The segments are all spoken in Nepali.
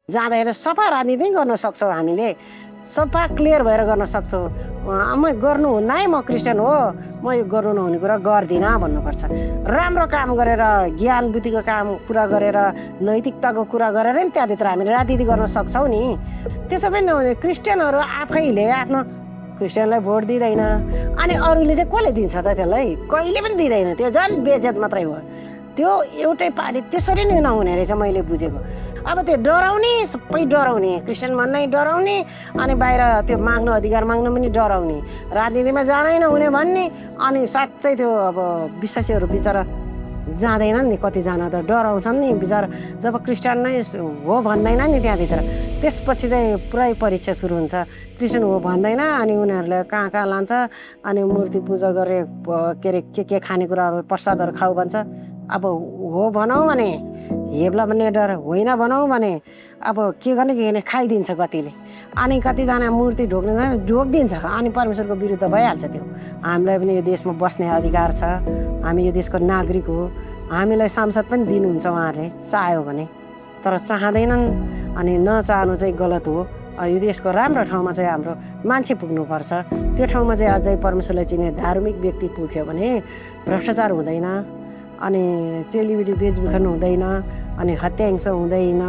जाँदाखेरि सफा राजनीति गर्न सक्छौँ, हामीले सफा क्लियर भएर गर्न सक्छौँ। म गर्नु हुँदा म क्रिस्चियन हो, म यो गर्नु नहुने कुरा गर्दिनँ भन्नुपर्छ। राम्रो काम गरेर, ज्ञान बुद्धिको काम कुरा गरेर, नैतिकताको कुरा गरेर नि त्यहाँभित्र हामीले राजनीति गर्न सक्छौँ नि। त्यसो पनि नहुने क्रिस्चियनहरू आफैले आफ्नो क्रिस्चियनलाई भोट दिँदैन, अनि अरूले चाहिँ कसले दिन्छ त त्यसलाई? कहिले पनि दिँदैन, त्यो झन् बेइज्जत मात्रै हो। त्यो एउटै पार्टी त्यसरी नै नहुने रहेछ मैले बुझेको। अब त्यो डराउने, सबै डराउने, क्रिस्चियन भन्नै डराउने, अनि बाहिर त्यो माग्नु अधिकार माग्नु पनि डराउने, राजनीतिमा जानै नहुने भन्ने। अनि साँच्चै त्यो अब विश्वासीहरू बिचरा जाँदैनन् नि, कतिजना त डराउँछन् नि बिचरा। जब क्रिस्चियन नै हो भन्दैन नि त्यहाँभित्र, त्यसपछि चाहिँ पुरै परीक्षा सुरु हुन्छ। क्रिस्चियन हो भन्दैन, अनि उनीहरूले कहाँ कहाँ लान्छ, अनि मूर्ति पूजा गरे के अरे के खानेकुराहरू प्रसादहरू खाऊ भन्छ। अब हो भनौँ भने हेब्ला भन्ने डर, होइन भनौँ भने अब के गर्ने खाइदिन्छ कतिले। अनि कतिजना मूर्ति ढोकिदिन्छ, अनि परमेश्वरको विरुद्ध भइहाल्छ त्यो। हामीलाई पनि यो देशमा बस्ने अधिकार छ, हामी यो देशको नागरिक हो, हामीलाई सांसद पनि दिनुहुन्छ उहाँहरूले चाह्यो भने, तर चाहँदैनन्। अनि नचाहनु चाहिँ गलत हो। यो देशको राम्रो ठाउँमा चाहिँ हाम्रो मान्छे पुग्नुपर्छ। त्यो ठाउँमा चाहिँ अझै परमेश्वरलाई चिन्ने धार्मिक व्यक्ति पुग्यो भने भ्रष्टाचार हुँदैन, अनि चेलीबेटी बेचबिखन हुँदैन, अनि हत्या हिंसा हुँदैन।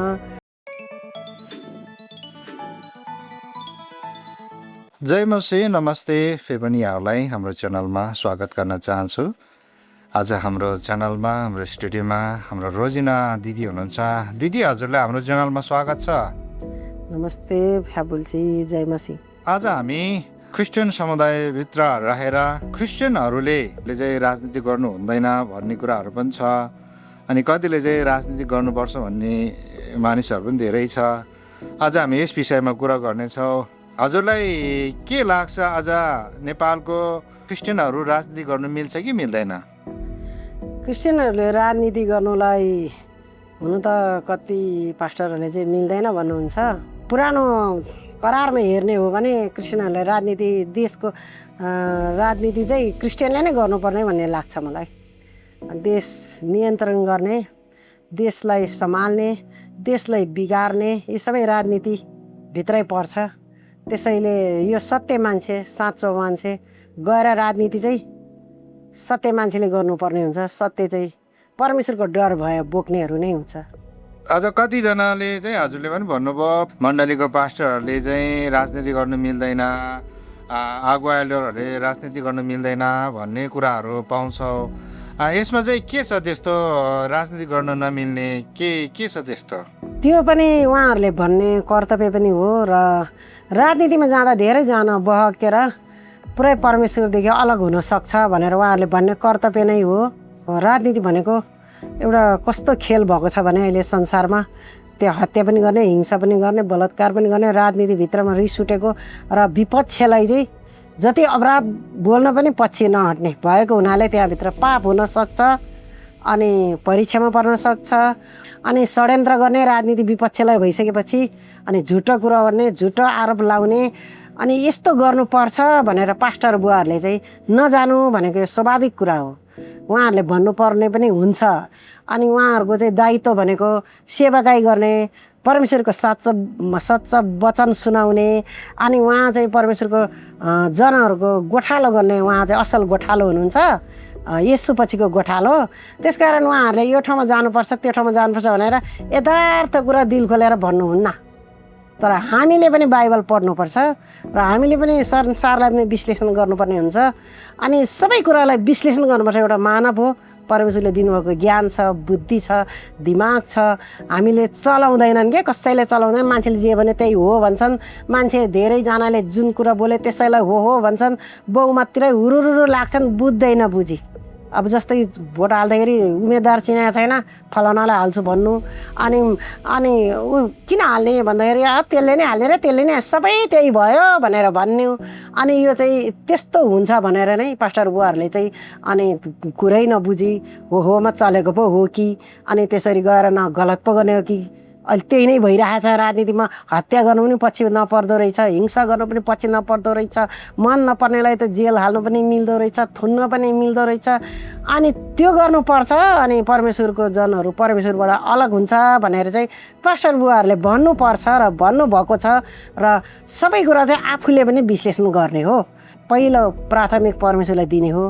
जय मसी, नमस्ते। फेरि पनि यहाँहरूलाई हाम्रो च्यानलमा स्वागत गर्न चाहन्छु। आज हाम्रो च्यानलमा, हाम्रो स्टुडियोमा हाम्रो रोजिना दिदी हुनुहुन्छ। दिदी, हजुरलाई हाम्रो च्यानलमा स्वागत छ। नमस्ते फ्याबुल्सी, जय मसी। आज हामी क्रिस्चियन समुदायभित्र रहेर क्रिस्चियनहरूले चाहिँ राजनीति गर्नु हुँदैन भन्ने कुराहरू पनि छ, अनि कतिले चाहिँ राजनीति गर्नुपर्छ भन्ने मानिसहरू पनि धेरै छ। आज हामी यस विषयमा कुरा गर्नेछौँ। हजुरलाई के लाग्छ, आज नेपालको क्रिस्चियनहरू राजनीति गर्नु मिल्छ कि मिल्दैन? क्रिस्चियनहरूले राजनीति गर्नुलाई हुनु त कति पास्टरहरूले चाहिँ मिल्दैन भन्नुहुन्छ। पुरानो करारमा हेर्ने हो भने क्रिस्चियनहरूलाई राजनीति, देशको राजनीति चाहिँ क्रिस्चियनले नै गर्नुपर्ने भन्ने लाग्छ मलाई। देश नियन्त्रण गर्ने, देशलाई सम्हाल्ने, देशलाई बिगार्ने, यी सबै राजनीतिभित्रै पर्छ। त्यसैले यो सत्य मान्छे, साँचो मान्छे गएर राजनीति चाहिँ सत्य मान्छेले गर्नुपर्ने हुन्छ। सत्य चाहिँ परमेश्वरको डर भए बोक्नेहरू नै हुन्छ। आज कतिजनाले चाहिँ हजुरले पनि भन्नुभयो, मण्डलीको पास्टरहरूले चाहिँ राजनीति गर्नु मिल्दैन, अगुवाईहरूले राजनीति गर्नु मिल्दैन भन्ने कुराहरू पाउँछौँ। यसमा चाहिँ के छ त्यस्तो राजनीति गर्न नमिल्ने, के छ त्यस्तो? त्यो पनि उहाँहरूले भन्ने कर्तव्य पनि हो, र राजनीतिमा जाँदा धेरैजना बहकेर पुरै परमेश्वरदेखि अलग हुन सक्छ भनेर उहाँहरूले भन्ने कर्तव्य नै हो। राजनीति भनेको एउटा कस्तो खेल भएको छ भने अहिले संसारमा त्यो हत्या पनि गर्ने, हिंसा पनि गर्ने, बलात्कार पनि गर्ने, राजनीतिभित्रमा रिस उठेको र विपक्षलाई चाहिँ जति अपराध बोल्न पनि पछि नहट्ने भएको हुनाले त्यहाँभित्र पाप हुनसक्छ, अनि परीक्षामा पर्न सक्छ। अनि षड्यन्त्र गर्ने राजनीति विपक्षलाई भइसकेपछि अनि झुटो कुरा गर्ने, झुटो आरोप लाउने, अनि यस्तो गर्नुपर्छ भनेर पास्टर बुवाहरूले चाहिँ नजानु भनेको यो स्वाभाविक कुरा हो। उहाँहरूले भन्नुपर्ने पनि हुन्छ। अनि उहाँहरूको चाहिँ दायित्व भनेको सेवाकाई गर्ने, परमेश्वरको सच्चा वचन सुनाउने, अनि उहाँ चाहिँ परमेश्वरको जनहरूको गोठालो गर्ने। उहाँ चाहिँ असल गोठालो हुनुहुन्छ, यसु पछिको गोठालो। त्यसकारण उहाँहरूले यो ठाउँमा जानुपर्छ, त्यो ठाउँमा जानुपर्छ भनेर यथार्थ कुरा दिल खोलेर भन्नुहुन्न। तर हामीले पनि बाइबल पढ्नुपर्छ, र हामीले पनि संसारलाई पनि विश्लेषण गर्नुपर्ने हुन्छ। अनि सबै कुरालाई विश्लेषण गर्नुपर्छ। एउटा मानव हो, परमेश्वरले दिनुभएको ज्ञान छ, बुद्धि छ, दिमाग छ। हामीले चलाउँदैनन् के, कसैले चलाउँदैन। मान्छेले जे भने त्यही हो भन्छन्। मान्छे धेरैजनाले जुन कुरा बोले त्यसैलाई हो भन्छन्। बहुमततिरै हुरुरुरु लाग्छन्, बुझ्दैन बुझी। अब जस्तै भोट हाल्दाखेरि उम्मेदवार चिनाएको छैन, फलानालाई हाल्छु भन्नु, अनि ऊ किन हाल्ने भन्दाखेरि त्यसले नै हाल्ने र त्यसले नै सबै त्यही भयो भनेर भन्नु। अनि यो चाहिँ त्यस्तो हुन्छ भनेर नै पास्टर बुवाहरूले चाहिँ अनि कुरै नबुझी होमा चलेको पो हो कि, अनि त्यसरी गएर न गलत पो गर्ने हो कि, अहिले त्यही नै भइरहेछ राजनीतिमा। हत्या गर्नु पनि पछि नपर्दो रहेछ, हिंसा गर्नु पनि पछि नपर्दो रहेछ, मन नपर्नेलाई त जेल हाल्नु पनि मिल्दो रहेछ, थुन्न पनि मिल्दो रहेछ। अनि त्यो गर्नुपर्छ, अनि परमेश्वरको जनहरू परमेश्वरबाट अलग हुन्छ भनेर चाहिँ पास्टर बुवाहरूले भन्नुपर्छ र भन्नुभएको छ। र सबै कुरा चाहिँ आफूले पनि विश्लेषण गर्ने हो। पहिलो प्राथमिक परमेश्वरलाई दिने हो,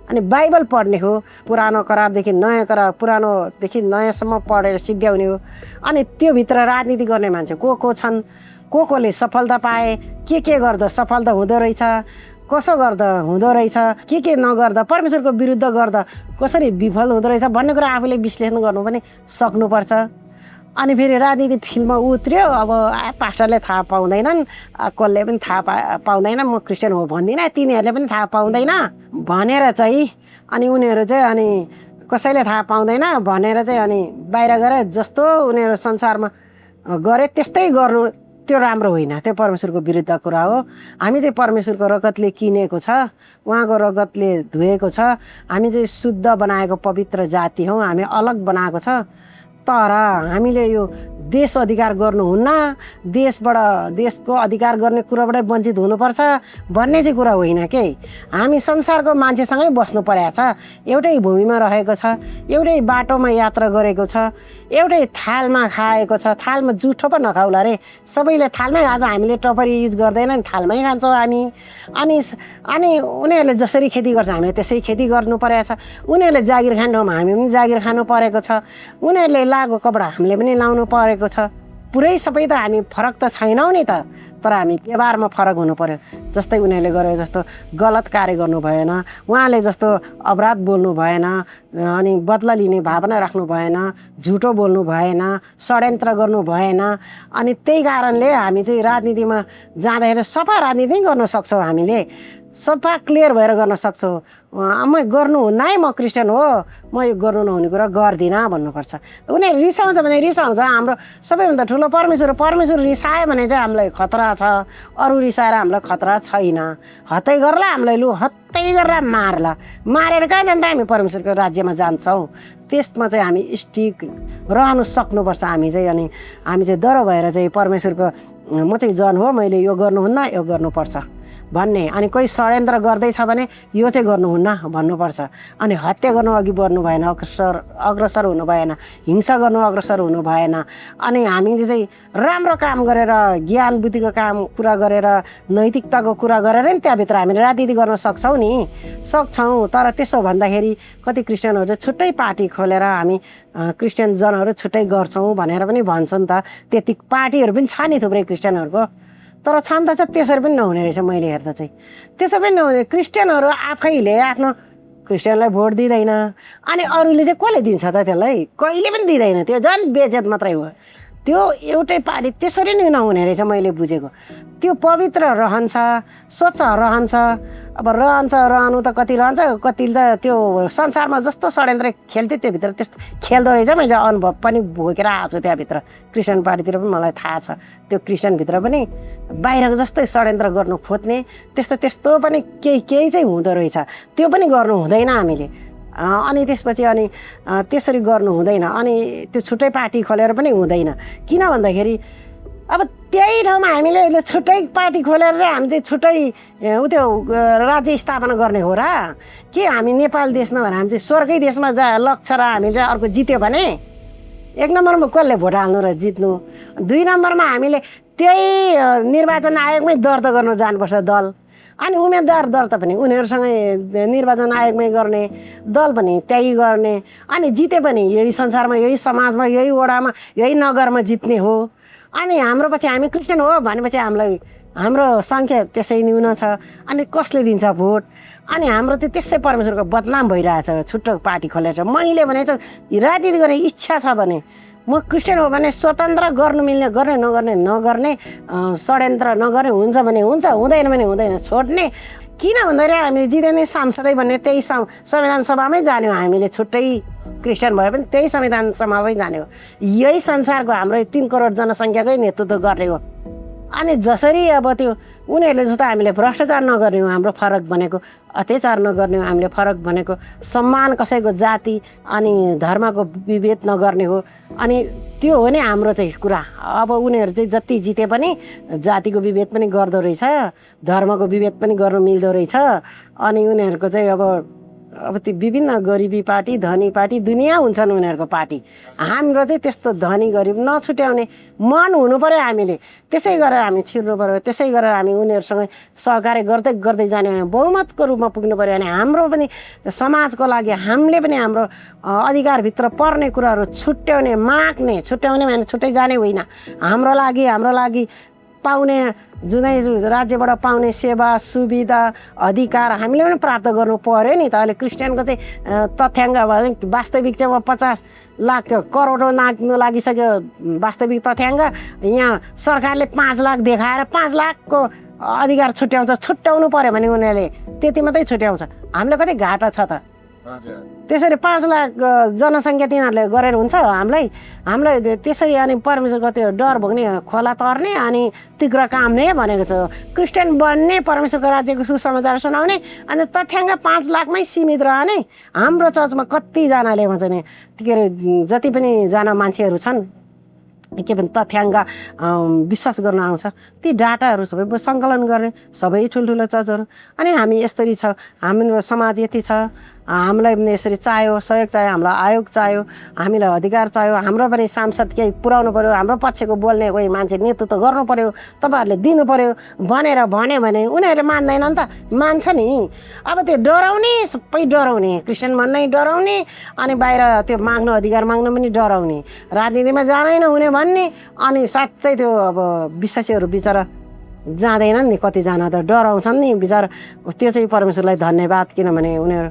अनि बाइबल पढ्ने हो, पुरानो करारदेखि नयाँ करार, पुरानोदेखि नयाँसम्म पढेर सिद्ध्याउने हो। अनि त्योभित्र राजनीति गर्ने मान्छे को छन्, कोले सफलता पाए, के गर्दा सफलता हुँदो रहेछ, कसो गर्दा हुँदो रहेछ, के नगर्दा परमेश्वरको विरुद्ध गर्दा कसरी विफल हुँदो रहेछ भन्ने कुरा आफूले विश्लेषण गर्नु पनि सक्नुपर्छ। अनि फेरि राजनीति फिल्डमा उत्र्यो, अब पास्टरले थाहा पाउँदैनन्, कसले पनि थाहा पाउँदैन, म क्रिस्चियन हो भन्दिनँ, तिनीहरूले पनि थाहा पाउँदैन भनेर चाहिँ अनि उनीहरू चाहिँ अनि कसैले थाहा पाउँदैन भनेर चाहिँ अनि बाहिर गएर जस्तो उनीहरू संसारमा गरे त्यस्तै गर्नु, त्यो राम्रो होइन, त्यो परमेश्वरको विरुद्ध कुरा हो। हामी चाहिँ परमेश्वरको रगतले किनेको छ, उहाँको रगतले धोएको छ, हामी चाहिँ शुद्ध बनाएको पवित्र जाति हौँ, हामी अलग बनाएको छ। तर हामीले यो देश अधिकार गर्नुहुन्न, देशको अधिकार गर्ने कुराबाटै वञ्चित हुनुपर्छ भन्ने चाहिँ कुरा होइन के। हामी संसारको मान्छेसँगै बस्नु परेको छ, एउटै भूमिमा रहेको छ, एउटै बाटोमा यात्रा गरेको छ, एउटै थालमा खाएको छ। थालमा जुठो पो नखाउला रे, सबैले थालमै। आज हामीले टपरी युज गर्दैनन्, थालमै खान्छौँ हामी। अनि उनीहरूले जसरी खेती गर्छ हामीले त्यसै खेती गर्नु परेको छ। उनीहरूले जागिर खाने ठाउँमा हामी पनि जागिर खानु परेको छ। उनीहरूले लगाएको कपडा हामीले पनि लाउनु परेको छ। पुरै सबै त हामी फरक त छैनौँ नि त, तर हामी व्यवहारमा फरक हुनु पर्यो। जस्तै उनीहरूले गरे जस्तो गलत कार्य गर्नु भएन, उहाँले जस्तो अपराध बोल्नु भएन, अनि बदला लिने भावना राख्नु भएन, झुटो बोल्नु भएन, षड्यन्त्र गर्नु भएन। अनि त्यही कारणले हामी चाहिँ राजनीतिमा जाँदाखेरि सफा राजनीति गर्न सक्छौँ, हामीले सफा क्लियर भएर गर्न सक्छौँ। म गर्नुहुन्न है, म क्रिस्चियन हो, म यो गर्नु नहुने कुरा गर्दिनँ भन्नुपर्छ। उनीहरू रिसाउँछ भने रिसाउँछ, हाम्रो सबैभन्दा ठुलो परमेश्वर रिसायो भने चाहिँ हामीलाई खतरा छ, अरू रिसाएर हामीलाई खतरा छैन। हत्तै गर्ला हामीलाई, लु हत्तै गरेर मारेर कहाँ जान्छ, हामी परमेश्वरको राज्यमा जान्छौँ। त्यसमा चाहिँ हामी स्टिक रहनु सक्नुपर्छ हामी चाहिँ। अनि हामी चाहिँ डर भएर चाहिँ परमेश्वरको म चाहिँ जन हो, मैले यो गर्नुहुन्न, यो गर्नुपर्छ भन्ने। अनि कोही षड्यन्त्र गर्दैछ भने यो चाहिँ गर्नुहुन्न भन्नुपर्छ। अनि हत्या गर्नु अघि बढ्नु भएन, अग्रसर हुनु भएन, हिंसा गर्नु अग्रसर हुनु भएन। अनि हामीले चाहिँ राम्रो काम गरेर, ज्ञान बुद्धिको कुरा गरेर, नैतिकताको कुरा गरेर नि त्यहाँभित्र हामीले राजनीति गर्न सक्छौँ। तर त्यसो भन्दाखेरि कति क्रिस्चियनहरू चाहिँ छुट्टै पार्टी खोलेर हामी क्रिस्चियन जनहरू छुट्टै गर्छौँ भनेर पनि भन्छन् त। त्यति पार्टीहरू पनि छ नि थुप्रै क्रिस्चियनहरूको, तर छन् त चाहिँ त्यसरी पनि नहुने रहेछ। मैले हेर्दा चाहिँ त्यसरी पनि नहुने। क्रिस्चियनहरू आफैले आफ्नो क्रिस्चियनलाई भोट दिँदैन, अनि अरूले चाहिँ कसले दिन्छ त त्यसलाई? कहिले पनि दिँदैन, त्यो झन् बेइज्जत मात्रै हो। त्यो एउटै पार्टी त्यसरी नै नहुने रहेछ मैले बुझेको। त्यो पवित्र रहन्छ, स्वच्छ रहन्छ। अब रहनु त कति रहन्छ, कति त त्यो संसारमा जस्तो षड्यन्त्र खेल्थ्यो त्योभित्र त्यस्तो खेल्दो रहेछ। मैले अनुभव पनि भोगेर आएको छु त्यहाँभित्र। क्रिस्चियन पार्टीतिर पनि मलाई थाहा छ, त्यो क्रिस्चियनभित्र पनि बाहिरको जस्तै षड्यन्त्र गर्नु खोज्ने त्यस्तो पनि केही चाहिँ हुँदो रहेछ। त्यो पनि गर्नु हुँदैन हामीले। अनि त्यसपछि अनि त्यसरी गर्नु हुँदैन। अनि त्यो छुट्टै पार्टी खोलेर पनि हुँदैन। किन भन्दाखेरि अब त्यही ठाउँमा हामीले अहिले छुट्टै पार्टी खोलेर चाहिँ हामी चाहिँ छुट्टै त्यो राज्य स्थापना गर्ने हो र के? हामी नेपाल देश नभएर हामी चाहिँ स्वर्गै देशमा लग्छ र हामी चाहिँ अर्को जित्यो भने 1 नम्बरमा कसले भोट हाल्नु र जित्नु? 2 नम्बरमा हामीले त्यही निर्वाचन आयोगमै दर्ता गर्नु जानुपर्छ दल। अनि उम्मेदवार दर्ता पनि उनीहरूसँगै निर्वाचन आयोगमै गर्ने, दल पनि त्यही गर्ने। अनि जिते पनि यही संसारमा, यही समाजमा, यही वडामा, यही नगरमा जित्ने हो। अनि हाम्रो पछि हामी क्रिस्चियन हो भनेपछि हाम्रो सङ्ख्या त्यसै न्यून छ। अनि कसले दिन्छ भोट? अनि हाम्रो चाहिँ त्यसै परमेश्वरको बदनाम भइरहेछ छुट्टो पार्टी खोलेर। मैले भने चाहिँ राजनीति गर्ने इच्छा छ भने, म क्रिस्चियन हो भने स्वतन्त्र गर्नु मिल्ने नगर्ने, षड्यन्त्र नगर्ने, हुन्छ भने हुन्छ, हुँदैन भने हुँदैन, छोड्ने। किन भन्दाखेरि हामी जित्ने सांसदै भन्ने त्यही संविधान सभामै जाने हो। हामीले छुट्टै क्रिस्चियन भए पनि त्यही संविधान सभामै जाने हो। यही संसारको हाम्रो 3 करोड जनसङ्ख्याकै नेतृत्व गर्ने हो। अनि जसरी अब त्यो उनीहरूले जस्तो हामीले भ्रष्टाचार नगर्ने हो हाम्रो फरक भनेको, अत्याचार नगर्ने हो हामीले फरक भनेको, सम्मान कसैको जाति अनि धर्मको विभेद नगर्ने हो। अनि त्यो हो नि हाम्रो चाहिँ कुरा। अब उनीहरू चाहिँ जति जिते पनि जातिको विभेद पनि गर्दो रहेछ, धर्मको विभेद पनि गर्नु मिल्दो रहेछ। अनि उनीहरूको चाहिँ अब त्यो विभिन्न गरिबी पार्टी, धनी पार्टी, दुनियाँ हुन्छन् उनीहरूको पार्टी। हाम्रो चाहिँ त्यस्तो धनी गरिब नछुट्याउने मन हुनु पऱ्यो। हामीले त्यसै गरेर हामी छिर्नु पऱ्यो, त्यसै गरेर हामी उनीहरूसँग सहकार्य गर्दै गर्दै जाने बहुमतको रूपमा पुग्नु पऱ्यो। अनि हाम्रो पनि समाजको लागि हामीले पनि हाम्रो अधिकारभित्र पर्ने कुराहरू छुट्याउने, माग्ने, छुट्याउने भने छुट्टै जाने होइन, हाम्रो लागि पाउने जुनै राज्यबाट पाउने सेवा सुविधा अधिकार हामीले पनि प्राप्त गर्नु पर्यो नि त। अहिले क्रिस्चियनको चाहिँ तथ्याङ्क वास्तविक चाहिँ 50 लाख करोडौँ नाग्नु लागिसक्यो वास्तविक तथ्याङ्क। यहाँ सरकारले 5 लाख देखाएर 5 लाखको अधिकार छुट्याउनु पर्यो भने उनीहरूले त्यति मात्रै छुट्याउँछ। हामीलाई कति घाटा छ त? त्यसरी 5 लाख जनसङ्ख्या तिनीहरूले गरेर हुन्छ हामीलाई त्यसरी। अनि परमेश्वरको त्यो डर भोग्ने, खोला तर्ने अनि तिग्र काम्ने भनेको छ। क्रिस्चियन बन्ने, परमेश्वरको राज्यको सुसमाचार सुनाउने, अनि तथ्याङ्क 5 लाखमै सीमित रहने। हाम्रो चर्चमा कतिजनाले भन्छ नि, के अरे जति पनि जना मान्छेहरू छन् के भन्छ तथ्याङ्क विश्वास गर्न आउँछ, ती डाटाहरू सबै सङ्कलन गर्ने सबै ठुल्ठुलो चर्चहरू। अनि हामी यसरी छ, हाम्रो समाज यति छ, हामीलाई पनि यसरी चाहियो, सहयोग चाहियो, हामीलाई आयोग चाहियो, हामीलाई अधिकार चाहियो, हाम्रो पनि सांसद केही पुर्याउनु पऱ्यो, हाम्रो पक्षको बोल्ने कोही मान्छे नेतृत्व गर्नु पऱ्यो, तपाईँहरूले दिनु पऱ्यो भनेर भन्यो भने उनीहरूले मान्दैनन् त? मान्छ नि। अब त्यो डराउने, सबै डराउने, क्रिस्चियन भन्नै डराउने, अनि बाहिर त्यो माग्नु अधिकार माग्नु पनि डराउने, राजनीतिमा जानै नहुने भन्ने। अनि साँच्चै त्यो अब विश्वासीहरू बिचरा जाँदैनन् नि, कतिजना त डराउँछन् नि बिचरा। त्यो चाहिँ परमेश्वरलाई धन्यवाद, किनभने उनीहरू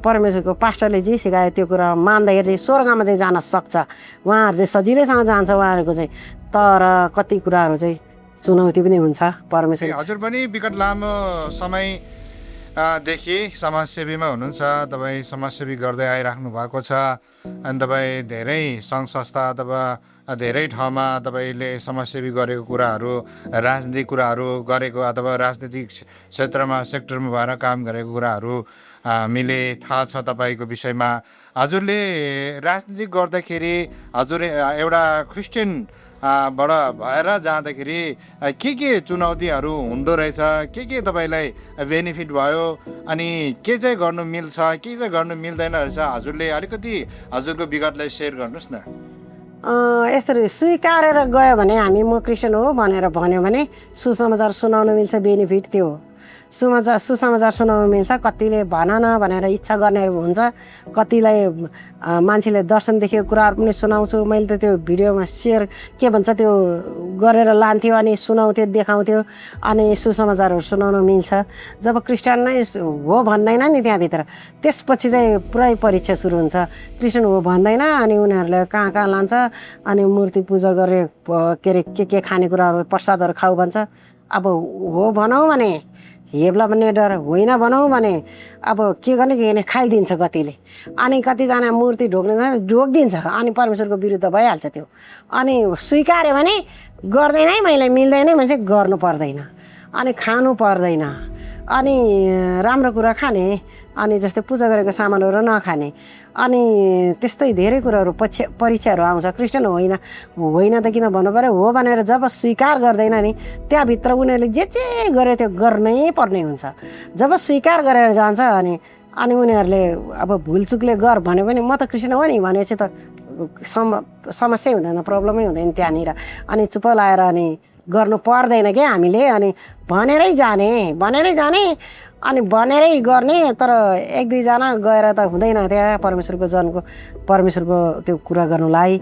परमेश्वरको पास्टरले जे सिकायो त्यो कुरा मान्दाखेरि चाहिँ स्वर्गमा चाहिँ जान सक्छ। उहाँहरू चाहिँ सजिलैसँग जान्छ उहाँहरूको चाहिँ। तर कति कुराहरू चाहिँ चुनौती पनि हुन्छ परमेश्वर। हजुर पनि विगत लामो समयदेखि समाजसेवीमा हुनुहुन्छ, तपाईँ समाजसेवी गर्दै आइराख्नु भएको छ। अनि तपाईँ धेरै सङ्घ संस्था अथवा धेरै ठाउँमा तपाईँले समाजसेवी गरेको कुराहरू, राजनीतिक कुराहरू गरेको अथवा राजनीतिक क्षेत्रमा सेक्टरमा भएर काम गरेको कुराहरू हामीले थाहा छ तपाईँको विषयमा। हजुरले राजनीति गर्दाखेरि हजुर एउटा क्रिस्चियन बाट भएर जाँदाखेरि के चुनौतीहरू हुँदो रहेछ, के तपाईँलाई बेनिफिट भयो, अनि के चाहिँ गर्नु मिल्छ, के चाहिँ गर्नु मिल्दैन रहेछ, हजुरले अलिकति हजुरको विगतलाई सेयर गर्नुहोस् न। यसरी स्वीकारेर गयो भने हामी म क्रिस्चियन हो भनेर भन्यो भने सुसमाचार सुनाउनु मिल्छ, बेनिफिट त्यो हो। सुसमाचार सुनाउनु मिल्छ। कतिले भन न भनेर इच्छा गर्नेहरू हुन्छ, कतिलाई मान्छेले दर्शन देखेको कुराहरू पनि सुनाउँछु। मैले त त्यो भिडियोमा सेयर के भन्छ त्यो गरेर लान्थ्यो अनि सुनाउँथ्यो, देखाउँथ्यो, अनि सुसमाचारहरू सुनाउनु मिल्छ। जब क्रिस्चियन नै हो भन्दैन नि त्यहाँभित्र, त्यसपछि चाहिँ पुरै परीक्षा सुरु हुन्छ। क्रिस्चियन हो भन्दैन अनि उनीहरूले कहाँ लान्छ, अनि मूर्ति पूजा गरे के अरे के खानेकुराहरू प्रसादहरू खाऊ भन्छ। अब हो भनौँ भने हेब्ला भन्ने डर, होइन भनौँ भने अब के गर्ने खाइदिन्छ कतिले। अनि कतिजना मूर्ति ढोकिदिन्छ अनि परमेश्वरको विरुद्ध भइहाल्छ त्यो। अनि स्वीकार्यो भने गर्दैन, मैले मिल्दैन भने चाहिँ गर्नु पर्दैन, अनि खानु पर्दैन, अनि राम्रो कुरा खाने, अनि जस्तै पूजा गरेको सामानहरू नखाने, अनि त्यस्तै धेरै कुराहरू परीक्षाहरू आउँछ। क्रिस्चियन होइन त किन भन्नु पऱ्यो, हो भनेर जब स्वीकार गर्दैन नि त्यहाँभित्र उनीहरूले जे गरे त्यो गर्नै पर्ने हुन्छ। जब स्वीकार गरेर जान्छ अनि उनीहरूले अब भुलचुकले गर भन्यो भने म त क्रिस्चियन हो नि भनेपछि त समस्या हुँदैन, प्रब्लमै हुँदैन त्यहाँनिर। अनि चुप लाएर अनि गर्नु पर्दैन क्या हामीले, अनि भनेरै जाने अनि भनेरै गर्ने। तर 1-2जना गएर त हुँदैन त्यहाँ परमेश्वरको त्यो कुरा गर्नुलाई।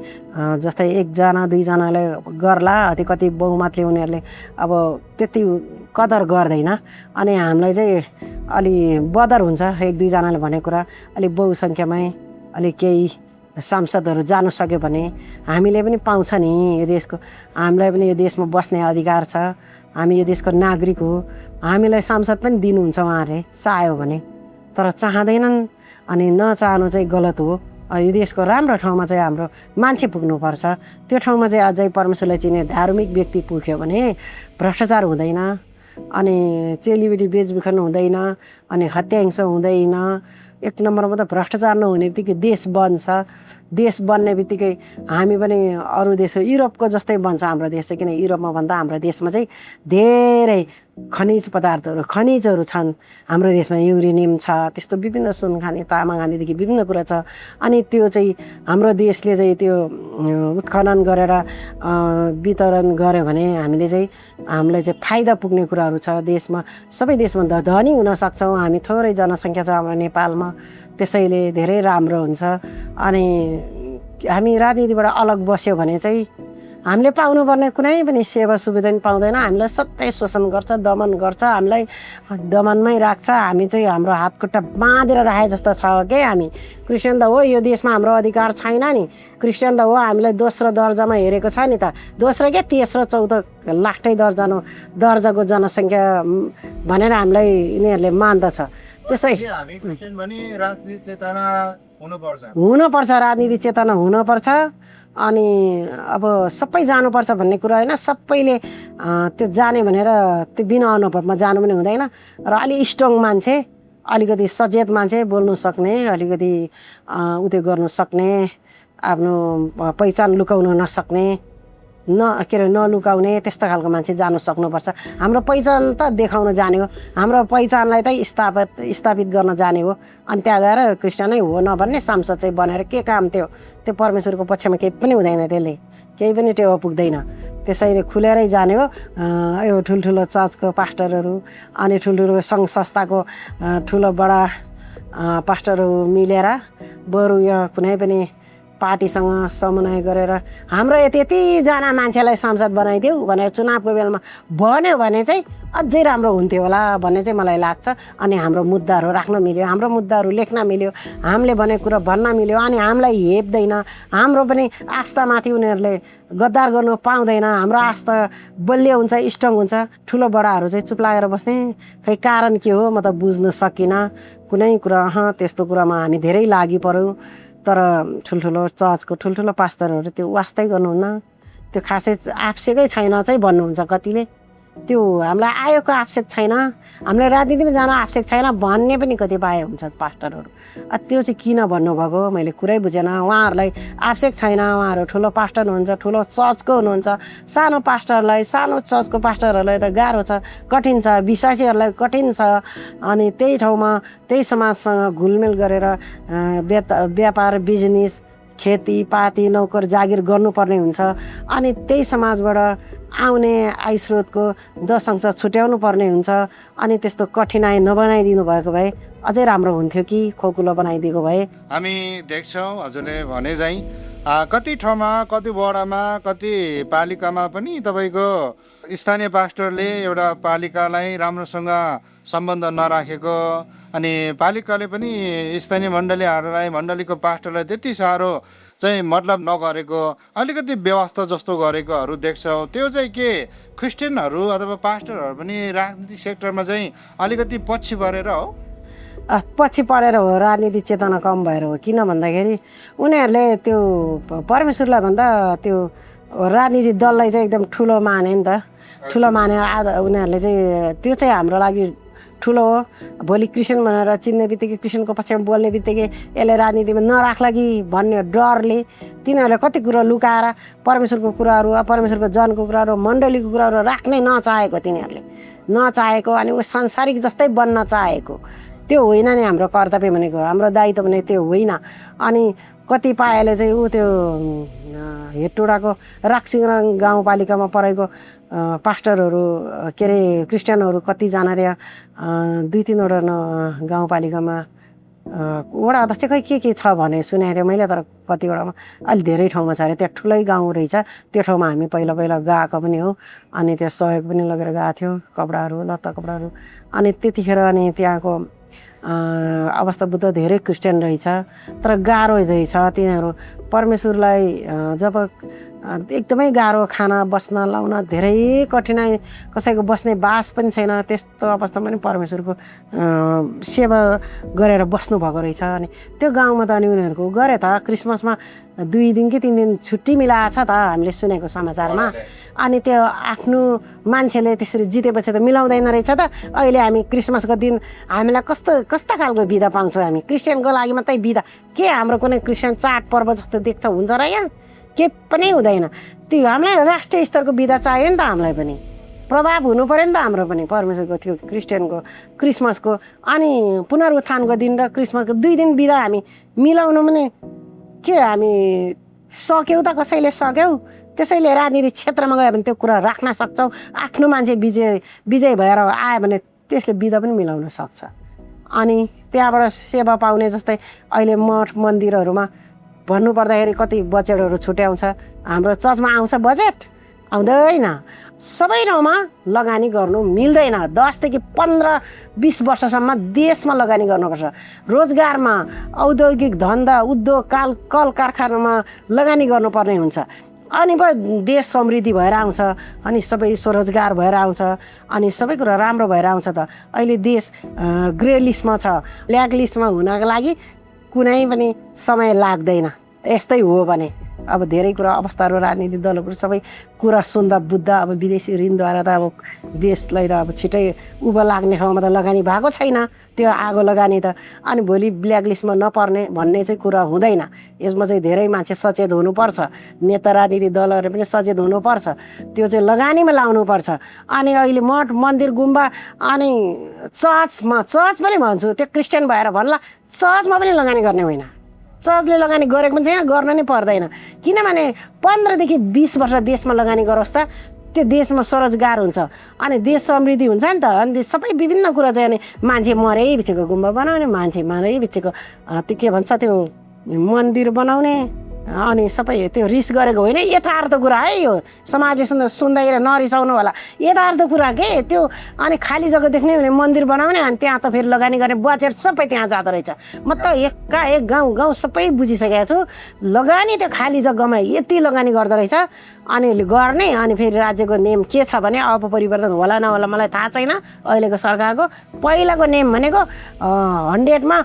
जस्तै 1-2जनाले गर्ला, कति बहुमतले उनीहरूले अब त्यति कदर गर्दैन। अनि हामीलाई चाहिँ अलि बदर हुन्छ 1-2जनाले भनेको कुरा। अलिक बहुसङ्ख्यामै अलिक केही सांसदहरू जानु सक्यो भने हामीले पनि पाउँछ नि यो देशको, हामीलाई पनि यो देशमा बस्ने अधिकार छ, हामी यो देशको नागरिक हो, हामीलाई सांसद पनि दिनुहुन्छ उहाँहरूले चाह्यो भने। तर चाहँदैनन्, अनि नचाहनु चाहिँ गलत हो। यो देशको राम्रो ठाउँमा चाहिँ हाम्रो मान्छे पुग्नुपर्छ। त्यो ठाउँमा चाहिँ अझै परमेश्वरलाई चिन्ने धार्मिक व्यक्ति पुग्यो भने भ्रष्टाचार हुँदैन, अनि चेलीबेटी बेचबिखन हुँदैन, अनि हत्याहिंसा हुँदैन। एक नम्बरमा त भ्रष्टाचार नहुने बित्तिकै देश बन्छ। देश बन्ने बित्तिकै हामी पनि अरू देश युरोपको जस्तै बन्छ हाम्रो देश चाहिँ। किन युरोपमा भन्दा हाम्रो देशमा चाहिँ धेरै खनिज पदार्थहरू खनिजहरू छन्। हाम्रो देशमा युरेनियम छ, त्यस्तो विभिन्न सुन खाने तामा खानेदेखि विभिन्न कुरा छ। अनि त्यो चाहिँ हाम्रो देशले चाहिँ त्यो उत्खनन गरेर वितरण गर्यो भने हामीले चाहिँ हामीलाई चाहिँ फाइदा पुग्ने कुराहरू छ। देशमा सबै देशमा धनी हुन सक्छौँ हामी। थोरै जनसङ्ख्या छ हाम्रो नेपालमा, त्यसैले धेरै राम्रो हुन्छ। अनि हामी राजनीतिबाट अलग बस्यो भने चाहिँ हामीले पाउनुपर्ने कुनै पनि सेवा सुविधा पनि पाउँदैन। हामीलाई सधैँ शोषण गर्छ, दमन गर्छ, हामीलाई दमनमै राख्छ। हामी चाहिँ हाम्रो हातखुट्टा बाँधेर राखे जस्तो छ के हामी। क्रिस्चियन त हो यो देशमा हाम्रो अधिकार छैन नि। क्रिस्चियन त हो हामीलाई दोस्रो दर्जामा हेरेको छ नि त। दोस्रो के तेस्रो चौथो लास्टै दर्जाको जनसङ्ख्या भनेर हामीलाई यिनीहरूले मान्दछ। त्यसै हामी क्रिस्चियन भने राजनीति चेतना हुनुपर्छ, राजनीति चेतना हुनुपर्छ। अनि अब सबै जानुपर्छ भन्ने कुरा होइन। सबैले त्यो जाने भनेर त्यो बिना अनुभवमा जानु पनि हुँदैन। र अलि स्ट्रङ मान्छे, अलिकति सचेत मान्छे, बोल्नु सक्ने, अलिकति उत्यो गर्नु सक्ने, आफ्नो पहिचान लुकाउन नसक्ने, नलुकाउने त्यस्तो खालको मान्छे जानु सक्नुपर्छ। हाम्रो पहिचान त देखाउन जाने हो, हाम्रो पहिचानलाई त स्थापित गर्न जाने हो। अनि त्यहाँ गएर क्रिस्चियनै हो नभन्ने सांसद चाहिँ बनेर के काम त्यो परमेश्वरको पक्षमा केही पनि हुँदैन, त्यसले केही पनि टेवा पुग्दैन। त्यसैले खुलेरै जाने हो। यो ठुल्ठुलो चर्चको पास्टरहरू अनि ठुल्ठुलो सङ्घ संस्थाको ठुलो बडा पास्टरहरू मिलेर बरु यहाँ कुनै पनि पार्टीसँग समन्वय गरेर हाम्रो यतिजना मान्छेलाई सांसद बनाइदेऊ भनेर चुनावको बेलामा भन्यो भने चाहिँ अझै राम्रो हुन्थ्यो होला भन्ने चाहिँ मलाई लाग्छ। अनि हाम्रो मुद्दाहरू राख्न मिल्यो, हाम्रो मुद्दाहरू लेख्न मिल्यो, हामीले भनेको कुरा भन्न मिल्यो। अनि हामीलाई हेप्दैन, हाम्रो पनि आस्थामाथि उनीहरूले गद्दार गर्नु पाउँदैन। हाम्रो आस्था बलियो हुन्छ, स्ट्रङ हुन्छ। ठुलो बडाहरू चाहिँ चुप लागेर बस्ने, खै कारण के हो म त बुझ्न सकिनँ कुनै कुरा। त्यस्तो कुरामा हामी धेरै लागि पऱ्यौँ। तर ठुल्ठुलो चर्चको ठुल्ठुलो पास्टरहरू त्यो वास्तै गर्नुहुन्न, त्यो खासै आवश्यकै छैन चाहिँ भन्नुहुन्छ कतिले। त्यो हामीलाई आयोको आवश्यक छैन, हामीलाई राजनीतिमा जान आवश्यक छैन भन्ने पनि कतिपय हुन्छ पास्टरहरू। त्यो चाहिँ किन भन्नुभएको मैले कुरै बुझेन। उहाँहरूलाई आवश्यक छैन, उहाँहरू ठुलो पास्टर हुनुहुन्छ, ठुलो चर्चको हुनुहुन्छ। सानो पास्टरलाई, सानो चर्चको पास्टरहरूलाई त गाह्रो छ, कठिन छ, विश्वासीहरूलाई कठिन छ। अनि त्यही ठाउँमा त्यही समाजसँग घुलमेल गरेर व्यापार बिजनेस खेतीपाती नोकर जागिर गर्नुपर्ने हुन्छ। अनि त्यही समाजबाट आउने आय स्रोतको दशांश छुट्याउनु पर्ने हुन्छ। अनि त्यस्तो कठिनाइ नबनाइदिनु भएको भए अझै राम्रो हुन्थ्यो कि खोकुलो बनाइदिएको भए। हामी देख्छौँ हजुरले भने चाहिँ कति ठाउँमा, कति वडामा, कति पालिकामा पनि तपाईँको स्थानीय पास्टरले एउटा पालिकालाई राम्रोसँग सम्बन्ध नराखेको, अनि पालिकाले पनि स्थानीय मण्डलीको पास्टरलाई त्यति साह्रो चाहिँ मतलब नगरेको, अलिकति व्यवस्था जस्तो गरेकोहरू देख्छौँ। त्यो चाहिँ के क्रिस्चियनहरू अथवा पास्टरहरू पनि राजनीतिक सेक्टरमा चाहिँ अलिकति पछि परेर हो? पछि परेर हो, राजनीतिक चेतना कम भएर हो। किन भन्दाखेरि उनीहरूले त्यो परमेश्वरलाई भन्दा त्यो राजनीतिक दललाई चाहिँ एकदम ठुलो माने नि त। ठुलो माने उनीहरूले चाहिँ त्यो चाहिँ हाम्रो लागि ठुलो हो। भोलि क्रिस्चियन भनेर चिन्ने बित्तिकै, क्रिस्चियनको पक्षमा बोल्ने बित्तिकै यसले राजनीतिमा नराख्ला कि भन्ने डरले तिनीहरूले कति कुरा लुकाएर परमेश्वरको कुराहरू, परमेश्वरको जनको कुराहरू, मण्डलीको कुराहरू राख्नै नचाहेको, तिनीहरूले नचाहेको। अनि ऊ संसारिक जस्तै बन्न चाहेको। त्यो होइन नि हाम्रो कर्तव्य भनेको, हाम्रो दायित्व भने त्यो होइन। अनि कतिपयले चाहिँ त्यो हेटोडाको राक्सिङरङ गाउँपालिकामा परेको पास्टरहरू के अरे क्रिस्चियनहरू कतिजना त्यहाँ 2-3वटा गाउँपालिकामा वडा अध्यक्ष खै के छ भने सुनेको थियो मैले। तर कतिवटामा अलि धेरै ठाउँमा छ अरे, त्यहाँ ठुलै गाउँ रहेछ। त्यो ठाउँमा हामी पहिला गएको पनि हो। अनि त्यहाँ सहयोग पनि लगेर गएको थियो, कपडाहरू, लत्ता कपडाहरू। अनि त्यतिखेर अनि त्यहाँको अवस्था बुद्ध धेरै क्रिस्चियन रहेछ, तर गाह्रो रहेछ। तिनीहरू परमेश्वरलाई जब एकदमै गाह्रो खाना बस्न लाउन धेरै कठिनाइ, कसैको बस्ने बास पनि छैन। त्यस्तो अवस्था पनि परमेश्वरको सेवा गरेर बस्नुभएको रहेछ। अनि त्यो गाउँमा त अनि उनीहरूको गरे त क्रिसमसमा 2 दिन कि 3 दिन छुट्टी मिलाएको छ त हामीले सुनेको समाचारमा। अनि त्यो आफ्नो मान्छेले त्यसरी जितेपछि त मिलाउँदैन रहेछ त। अहिले हामी क्रिसमसको दिन हामीलाई कस्ता खालको बिदा पाउँछौँ हामी? क्रिस्चियनको लागि मात्रै बिदा के हाम्रो कुनै क्रिस्चियन चाड पर्व जस्तो देख्छ हुन्छ र यहाँ? के पनि हुँदैन। त्यो हामीलाई राष्ट्रिय स्तरको बिदा चाहियो नि त। हामीलाई पनि प्रभाव हुनु पऱ्यो नि त हाम्रो पनि परमेश्वरको त्यो क्रिस्चियनको क्रिसमसको अनि पुनरुत्थानको दिन र क्रिसमसको 2 दिन बिदा हामी मिलाउनु पनि के हामी सक्यौँ त? कसैले सक्यौँ? त्यसैले राजनीतिक क्षेत्रमा गयो भने त्यो कुरा राख्न सक्छौँ। आफ्नो मान्छे विजय भएर आयो भने त्यसले बिदा पनि मिलाउन सक्छ। अनि त्यहाँबाट सेवा पाउने जस्तै अहिले मठ मन्दिरहरूमा भन्नु पर्दाखेरि कति बजेटहरू छुट्याउँछ। हाम्रो चर्चमा आउँछ बजेट? आउँदैन। सबै ठाउँमा लगानी गर्नु मिल्दैन। 10 देखि 15-20 वर्षसम्म देशमा लगानी गर्नुपर्छ। रोजगारमा, औद्योगिक धन्दा, उद्योग कल कारखानामा लगानी गर्नुपर्ने हुन्छ। अनि पो देश समृद्धि भएर आउँछ। अनि सबै स्वरोजगार भएर आउँछ। अनि सबै कुरा राम्रो भएर आउँछ त। अहिले देश ग्रे लिस्टमा छ। ब्ल्याक लिस्टमा हुनको लागि कुनै पनि समय लाग्दैन। यस्तै हो भने अब धेरै कुरा अवस्थाहरू राजनीतिक दलहरू सबै कुरा सुन्दा बुझ्दा अब विदेशी ऋणद्वारा त अब देशलाई त अब छिटै उभो लाग्ने ठाउँमा त लगानी भएको छैन। त्यो आगो लगानी त अनि भोलि ब्ल्याक लिस्टमा नपर्ने भन्ने चाहिँ कुरा हुँदैन। यसमा चाहिँ धेरै मान्छे सचेत हुनुपर्छ। नेता राजनीतिक दलहरू पनि सचेत हुनुपर्छ। त्यो चाहिँ लगानीमा लाउनुपर्छ। अनि अहिले मठ मन्दिर गुम्बा अनि चर्च पनि भन्छु, त्यो क्रिस्चियन भएर भन्ला चर्चमा पनि लगानी गर्ने होइन। चर्चले लगानी गरेको पनि छैन, गर्न नै पर्दैन। किनभने 15 देखि 20 वर्ष देशमा लगानी गरोस् त त्यो देशमा स्वरोजगार हुन्छ अनि देश समृद्धि हुन्छ नि त। अनि सबै विभिन्न कुरा चाहिँ अनि मान्छे मरै बिचेको गुम्बा बनाउने, मान्छे मरै बिचेको त्यो के भन्छ त्यो मन्दिर बनाउने अनि सबै त्यो रिस गरेको होइन। यथार्थ कुरा है यो। समाजले सुन्दाखेरि नरिसाउनु होला। यथार्थ कुरा के त्यो। अनि खाली जग्गा देख्ने भने मन्दिर बनाउने अनि त्यहाँ त फेरि लगानी गर्ने बजेट सबै त्यहाँ जाँदो रहेछ। म त एकाएक गाउँ सबै बुझिसकेको छु। लगानी त्यो खाली जग्गामा यति लगानी गर्दो रहेछ अनि गर्ने। अनि फेरि राज्यको नियम के छ भने अपरिवर्तन होला नहोला मलाई थाहा छैन अहिलेको सरकारको। पहिलाको नियम भनेको 100मा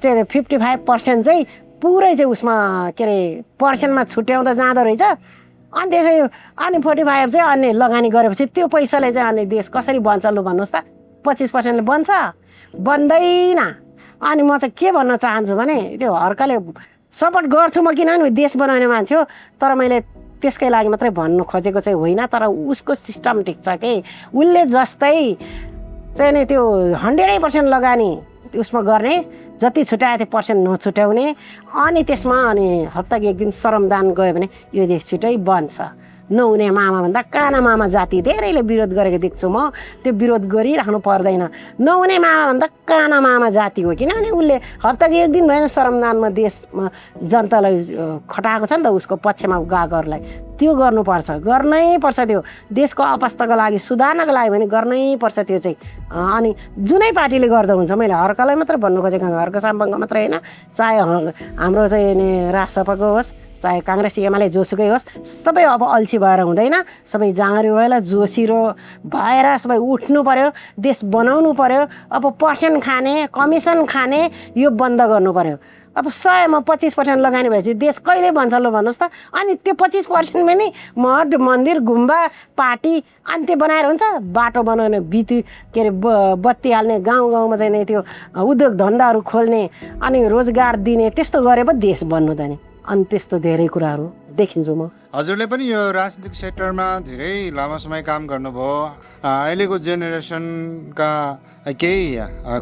चाहिँ 55% चाहिँ पुरै चाहिँ उसमा के अरे पर्सेन्टमा छुट्याउँदा जाँदो रहेछ। अनि त्यसरी अनि 45 चाहिँ अनि लगानी गरेपछि त्यो पैसाले चाहिँ अनि देश कसरी बन्छ लु भन्नुहोस् त? 25%ले बन्छ? बन्दैन। अनि म चाहिँ के भन्न चाहन्छु भने त्यो हर्कले सपोर्ट गर्छु म, किनभने देश बनाउने मान्छे हो। तर मैले त्यसकै लागि मात्रै भन्नु खोजेको चाहिँ होइन। तर उसको सिस्टम ठिक छ कि उसले जस्तै चाहिँ नि त्यो 100% लगानी उसमा गर्ने, जति छुट्यायो त्यो पर्सेन्ट नछुट्याउने। अनि त्यसमा अनि हप्ताको 1 दिन श्रमदान गयो भने यो देश छिटै बन्छ। नहुने मामाभन्दा काना मामा जाति धेरैले विरोध गरेको देख्छु म। त्यो विरोध गरिराख्नु पर्दैन। नहुने मामाभन्दा काना मामा जाति हो। किनभने उसले हप्ताको 1 दिन भएन श्रमदानमा देशमा जनतालाई खटाएको छ नि त उसको पक्षमा गएकोहरूलाई। त्यो गर्नुपर्छ, गर्नै पर्छ। त्यो देशको अवस्थाको लागि सुधार्नको लागि भने गर्नै पर्छ त्यो चाहिँ। अनि जुनै पार्टीले गर्दा हुन्छ। मैले हर्कलाई मात्रै भन्नु खोजेको हर्क साम्बाङको मात्रै होइन, चाहे हाम्रो चाहिँ नि राजसभाको होस् चाहे काङ्ग्रेस एमाले जोसुकै होस्, सबै अब अल्छी भएर हुँदैन। सबै जाँगरी भएर जोसिरो भएर सबै उठ्नु पर्यो, देश बनाउनु पर्यो। अब पर्सेन्ट खाने, कमिसन खाने यो बन्द गर्नु पर्यो। अब 100मा 25% लगानी भएपछि देश कहिले बन्छ ल भन्नुहोस् त? अनि त्यो 25% पनि मठ मन्दिर गुम्बा पार्टी अनि त्यो बनाएर हुन्छ? बाटो बनाउने, के अरे बत्ती हाल्ने, गाउँमा चाहिँ नि त्यो उद्योग धन्दाहरू खोल्ने अनि रोजगार दिने, त्यस्तो गरे पो देश बन्नु त नि। अनि त्यस्तो धेरै कुराहरू देखिन्छु म। हजुरले पनि यो राजनीतिक सेक्टरमा धेरै लामो समय काम गर्नुभयो। अहिलेको जेनेरेसनका केही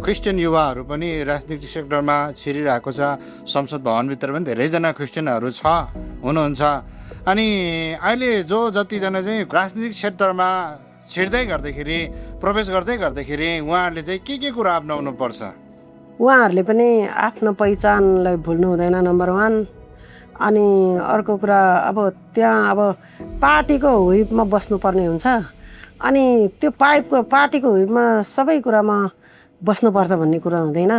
क्रिस्चियन युवाहरू पनि राजनीतिक सेक्टरमा छिरिरहेको छ। संसद भवनभित्र पनि धेरैजना क्रिस्चियनहरू हुनुहुन्छ। अनि अहिले जतिजना चाहिँ राजनीतिक क्षेत्रमा छिर्दै गर्दाखेरि, प्रवेश गर्दाखेरि उहाँहरूले चाहिँ के कुरा अपनाउनु पर्छ? उहाँहरूले पनि आफ्नो पहिचानलाई भुल्नु हुँदैन, नम्बर 1। अनि अर्को कुरा अब त्यहाँ अब पार्टीको हुइपमा बस्नुपर्ने हुन्छ। अनि त्यो पार्टीको हुइपमा सबै कुरामा बस्नुपर्छ भन्ने कुरा हुँदैन।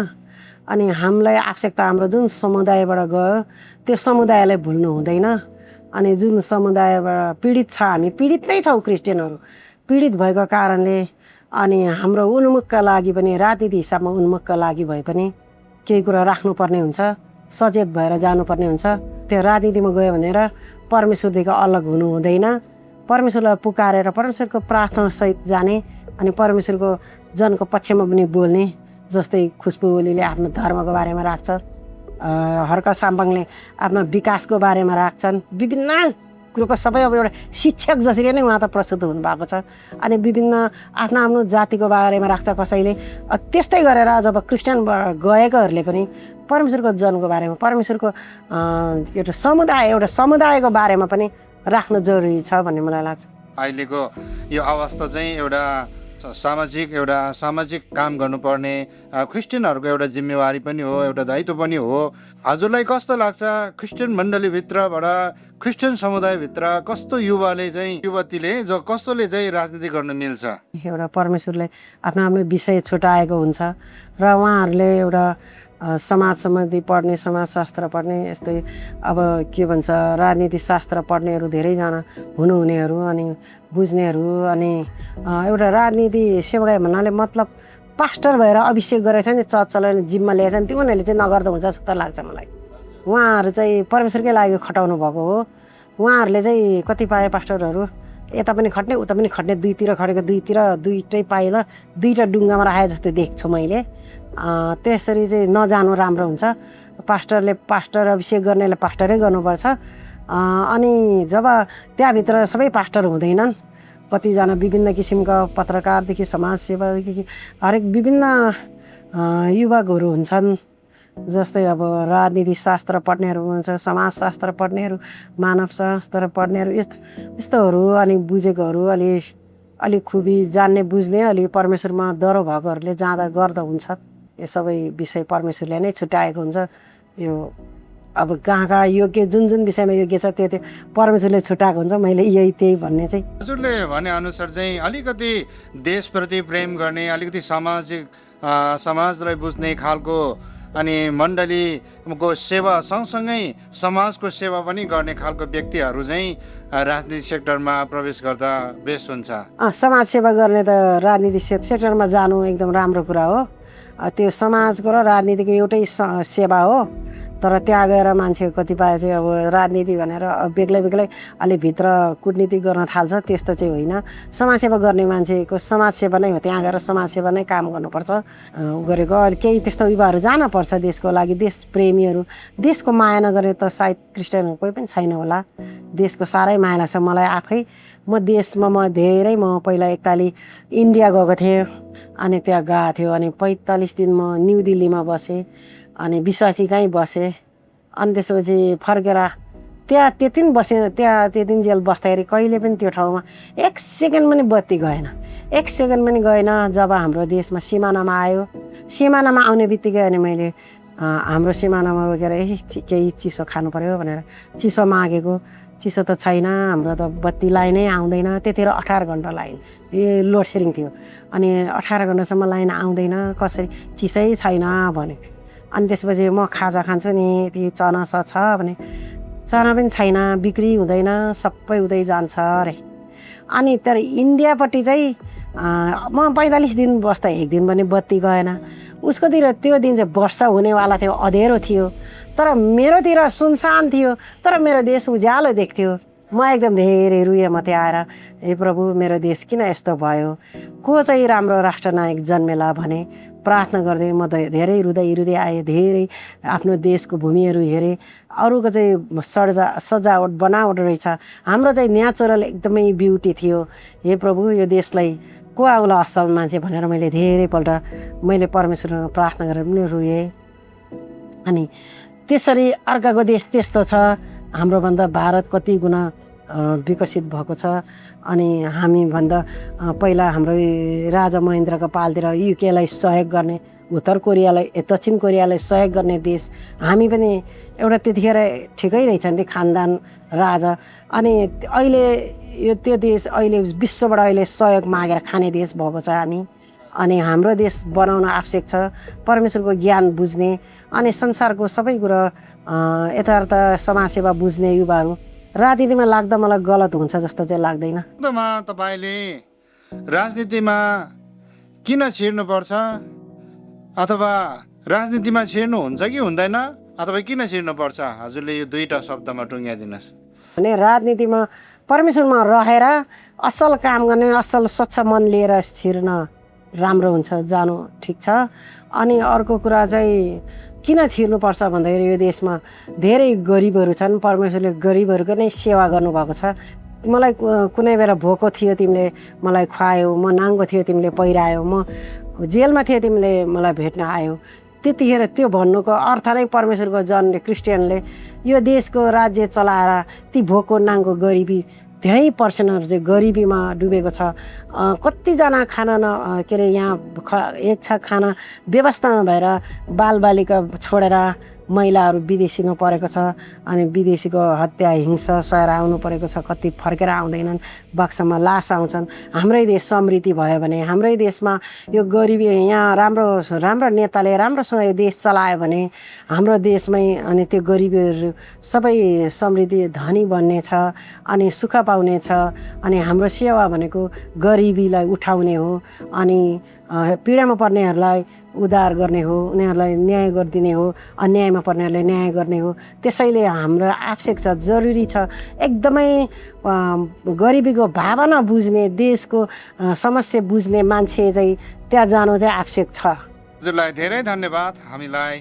अनि हामीलाई आवश्यकता हाम्रो जुन समुदायबाट गयो त्यो समुदायलाई भुल्नु हुँदैन। अनि जुन समुदायबाट पीडित छ, हामी पीडित नै छौँ क्रिस्चियनहरू। पीडित भएको कारणले अनि हाम्रो उन्मुखका लागि पनि राजनीति हिसाबमा उन्मुखका लागि भए पनि केही कुरा राख्नुपर्ने हुन्छ, सचेत भएर जानुपर्ने हुन्छ। त्यो राजनीतिमा गयो भनेर परमेश्वरदेखि अलग हुनु हुँदैन। परमेश्वरलाई पुकारेर परमेश्वरको प्रार्थनासहित जाने अनि परमेश्वरको जनको पक्षमा पनि बोल्ने। जस्तै खुसबु ओलीले आफ्नो धर्मको बारेमा राख्छ, हर्क साम्पाङले आफ्नो विकासको बारेमा राख्छन्। विभिन्न कुरोको सबै अब एउटा शिक्षक जसरी नै उहाँ त प्रस्तुत हुनुभएको छ। अनि विभिन्न आफ्नो आफ्नो जातिको बारेमा राख्छ कसैले। त्यस्तै गरेर जब क्रिस्चियन गएकोहरूले पनि परमेश्वरको जनको बारेमा, परमेश्वरको एउटा समुदायको बारेमा पनि राख्नु जरुरी छ भन्ने मलाई लाग्छ। अहिलेको यो अवस्था चाहिँ एउटा सामाजिक काम गर्नुपर्ने क्रिस्चियनहरूको एउटा जिम्मेवारी पनि हो, एउटा दायित्व पनि हो। हजुरलाई कस्तो लाग्छ क्रिस्चियन मण्डलीभित्रबाट, क्रिस्चियन समुदायभित्र कस्तो युवतीले कस्तोले चाहिँ राजनीति गर्न मिल्छ? एउटा परमेश्वरले आफ्नो आफ्नो विषय छुट्याएको हुन्छ र उहाँहरूले एउटा समाज सम्बन्धी पढ्ने, समाजशास्त्र पढ्ने, यस्तै अब के भन्छ राजनीति शास्त्र पढ्नेहरू धेरैजना हुनुहुनेहरू अनि बुझ्नेहरू। अनि एउटा राजनीति सेवकाई भन्नाले मतलब पास्टर भएर अभिषेक गरेछ नि, चर्च चलाउने जिम्मा ल्याएछ नि, त्यो उनीहरूले चाहिँ नगर्दा हुन्छ जस्तो लाग्छ मलाई। उहाँहरू चाहिँ परमेश्वरकै लागि खटाउनु भएको हो। उहाँहरूले चाहिँ कतिपय पास्टरहरू यता पनि खट्ने उता पनि खट्ने, दुईतिर खटेको दुईटै पाइला दुईवटा डुङ्गामा राखे जस्तो देख्छु मैले। त्यसरी चाहिँ नजानु राम्रो हुन्छ। पास्टर अभिषेक गर्नेले पास्टरै गर्नुपर्छ। अनि जब त्यहाँभित्र सबै पास्टर हुँदैनन्, कतिजना विभिन्न किसिमका पत्रकारदेखि समाजसेवादेखि हरेक विभिन्न युवकहरू हुन्छन्। जस्तै अब राजनीति शास्त्र पढ्नेहरू हुन्छ, समाजशास्त्र पढ्नेहरू, मानव शास्त्र पढ्नेहरू, यस्तोहरू अनि बुझेकोहरू अलिक खुबी जान्ने बुझ्ने अलि परमेश्वरमा डरो भएकोहरूले जाँदा गर्दा हुन्छ। यो सबै विषय परमेश्वरले नै छुट्याएको हुन्छ। यो अब कहाँ योग्य जुन विषयमा योग्य छ त्यो परमेश्वरले छुट्याएको हुन्छ। मैले त्यही भन्ने चाहिँ हजुरले भनेअनुसार चाहिँ अलिकति देशप्रति प्रेम गर्ने, अलिकति समाजलाई बुझ्ने खालको अनि मण्डलीको सेवा सँगसँगै समाजको सेवा पनि गर्ने खालको व्यक्तिहरू चाहिँ राजनीतिक सेक्टरमा प्रवेश गर्दा बेस्ट हुन्छ। समाजसेवा गर्ने त राजनीतिक सेक्टरमा जानु एकदम राम्रो कुरा हो। त्यो समाजको र राजनीतिको एउटै सेवा हो। तर त्यहाँ गएर मान्छे कतिपय चाहिँ अब राजनीति भनेर बेग्लै अलि भित्र कुटनीति गर्न थाल्छ, त्यस्तो चाहिँ होइन। समाजसेवा गर्ने मान्छेको समाजसेवा नै हो, त्यहाँ गएर समाजसेवा नै काम गर्नुपर्छ। गरेको केही त्यस्तो युवाहरू जानुपर्छ देशको लागि, देश प्रेमीहरू। देशको माया नगर्ने त सायद क्रिस्चियनहरू कोही पनि छैन होला। देशको साह्रै माया लाग्छ मलाई आफै। म पहिला एकतालि इन्डिया गएको थिएँ। अनि त्यहाँ गएको थियो अनि 45 दिन म न्यू दिल्लीमा बसेँ अनि विश्वासी कहीँ बसेँ। अनि त्यसपछि फर्केर त्यति दिन बसेँ। त्यति दिन जेल बस्दाखेरि कहिले पनि त्यो ठाउँमा एक सेकेन्ड पनि बत्ती गएन, एक सेकेन्ड पनि गएन। जब हाम्रो देशमा सिमानामा आयो, सिमानामा आउने बित्तिकै अनि मैले हाम्रो सिमानामा रोकेर केही चिसो खानु पऱ्यो भनेर चिसो मागेको। चिसो त छैन, हाम्रो त बत्ती लाइनै आउँदैन। त्यतिखेर 18 घन्टा लाइन लोड सेडिङ थियो। अनि 18 घन्टासम्म लाइन आउँदैन, कसरी चिसै छैन भने। अनि त्यसपछि म खाजा खान्छु नि, ती चना छ भने चना पनि छैन, बिक्री हुँदैन, सबै उतै जान्छ अरे। अनि तर इन्डियापट्टि चाहिँ म 45 दिन बस्दा एक दिन पनि बत्ती गएन। उसकोतिर त्यो दिन चाहिँ वर्षा हुनेवाला थियो, अँधेरो थियो। तर मेरोतिर सुनसान थियो, तर मेरो देश उज्यालो देख्थ्यो। म एकदम धेरै रुएँ। म त्यहाँ आएर हे प्रभु मेरो देश किन यस्तो भयो, को चाहिँ राम्रो राष्ट्रनायक जन्मेला भने प्रार्थना गर्दै म धेरै रुँदै आएँ। धेरै आफ्नो देशको भूमिहरू हेरेँ, अरूको चाहिँ सजावट बनावट रहेछ, हाम्रो चाहिँ नेचुरल एकदमै ब्युटी थियो। हे प्रभु यो देशलाई को आउला असल मान्छे भनेर मैले धेरैपल्ट परमेश्वरमा प्रार्थना गरेर पनि रुएँ। अनि त्यसरी अर्काको देश त्यस्तो छ, हाम्रोभन्दा भारत कति गुणा विकसित भएको छ। अनि हामीभन्दा पहिला हाम्रो राजा महेन्द्रको पालतिर युकेलाई सहयोग गर्ने, दक्षिण कोरियालाई सहयोग गर्ने देश हामी पनि एउटा त्यतिखेर ठिकै रहेछन् ती खानदान राजा। अनि अहिले त्यो देश अहिले विश्वबाट अहिले सहयोग मागेर खाने देश भएको छ हामी। अनि हाम्रो देश बनाउन आवश्यक छ परमेश्वरको ज्ञान बुझ्ने अनि संसारको सबै कुरा यथार्थ समाजसेवा बुझ्ने युवाहरू राजनीतिमा लाग्दा मलाई गलत हुन्छ जस्तो चाहिँ लाग्दैन। वास्तवमा तपाईँले राजनीतिमा किन छिर्नुपर्छ अथवा राजनीतिमा छिर्नुहुन्छ कि हुँदैन अथवा किन छिर्नुपर्छ, हजुरले यो दुईवटा शब्दमा टुङ्ग्याइदिनुहोस्। भने राजनीतिमा परमेश्वरमा रहेर असल काम गर्ने, असल स्वच्छ मन लिएर छिर्न राम्रो हुन्छ, जानु ठिक छ। अनि अर्को कुरा चाहिँ किन छिर्नुपर्छ भन्दाखेरि यो देशमा धेरै गरिबहरू छन्, परमेश्वरले गरिबहरूको नै सेवा गर्नुभएको छ। मलाई कुनै बेला भोको थियो तिमीले मलाई खुवायौ, म नाङ्गो थियो तिमीले पहिरायौ, म जेलमा थिएँ तिमीले मलाई भेट्न आयौ। त्यतिखेर त्यो भन्नुको अर्थ नै परमेश्वरको जनले, क्रिस्चियनले यो देशको राज्य चलाएर ती भोको नाङ्गो गरिबी धेरै पर्सेन्टहरू चाहिँ गरिबीमा डुबेको छ। कतिजना खाना के अरे यहाँ एक छ खाना व्यवस्था नभएर बालबालिका छोडेर महिलाहरू विदेशीमा परेको छ। अनि विदेशीको हत्या हिंसा सहेर आउनु परेको छ, कति फर्केर आउँदैनन्, बक्सामा लास आउँछन्। हाम्रै देश समृद्धि भयो भने, हाम्रै देशमा यो गरिबी यहाँ राम्रो नेताले राम्रोसँग यो देश चलायो भने हाम्रो देशमै अनि त्यो गरिबीहरू सबै समृद्धि धनी बन्नेछ अनि सुख पाउनेछ। अनि हाम्रो सेवा भनेको गरिबीलाई उठाउने हो अनि पीडामा पर्नेहरूलाई उद्धार गर्ने हो, उनीहरूलाई न्याय गरिदिने हो, अन्यायमा पर्नेहरूलाई न्याय गर्ने हो। त्यसैले हाम्रो आवश्यक छ, जरुरी छ, एकदमै गरिबीको भावना बुझ्ने, देशको समस्या बुझ्ने मान्छे चाहिँ त्यहाँ जानु चाहिँ आवश्यक छ। हजुरलाई धेरै धन्यवाद। हामीलाई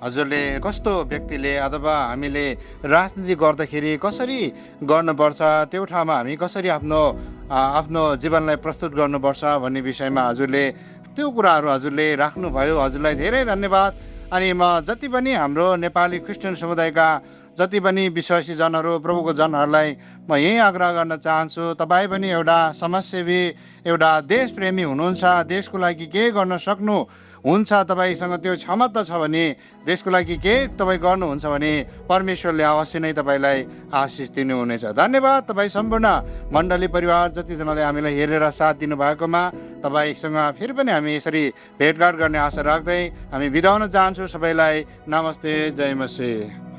हजुरले कस्तो व्यक्तिले अथवा हामीले राजनीति गर्दाखेरि कसरी गर्नुपर्छ, त्यो ठाउँमा हामी कसरी आफ्नो जीवनलाई प्रस्तुत गर्नुपर्छ भन्ने विषयमा हजुरले त्यो कुराहरू हजुरले राख्नुभयो। हजुरलाई धेरै धन्यवाद। अनि म जति पनि हाम्रो नेपाली क्रिस्चियन समुदायका जति पनि विश्वासी जनहरू, प्रभुको जनहरूलाई म यही आग्रह गर्न चाहन्छु, तपाईँ पनि एउटा समाजसेवी, एउटा देशप्रेमी हुनुहुन्छ, देशको लागि केही गर्न सक्नुहुन्छ, तपाईँसँग त्यो क्षमता छ भने, देशको लागि केही तपाईँ गर्नुहुन्छ भने परमेश्वरले अवश्य नै तपाईँलाई आशिष दिनुहुनेछ। धन्यवाद तपाईँ सम्पूर्ण मण्डली परिवार जतिजनाले हामीलाई हेरेर साथ दिनुभएकोमा। तपाईँसँग फेरि पनि हामी यसरी भेटघाट गर्ने आशा राख्दै हामी बिदा हुन चाहन्छौँ। सबैलाई नमस्ते, जय मसीह।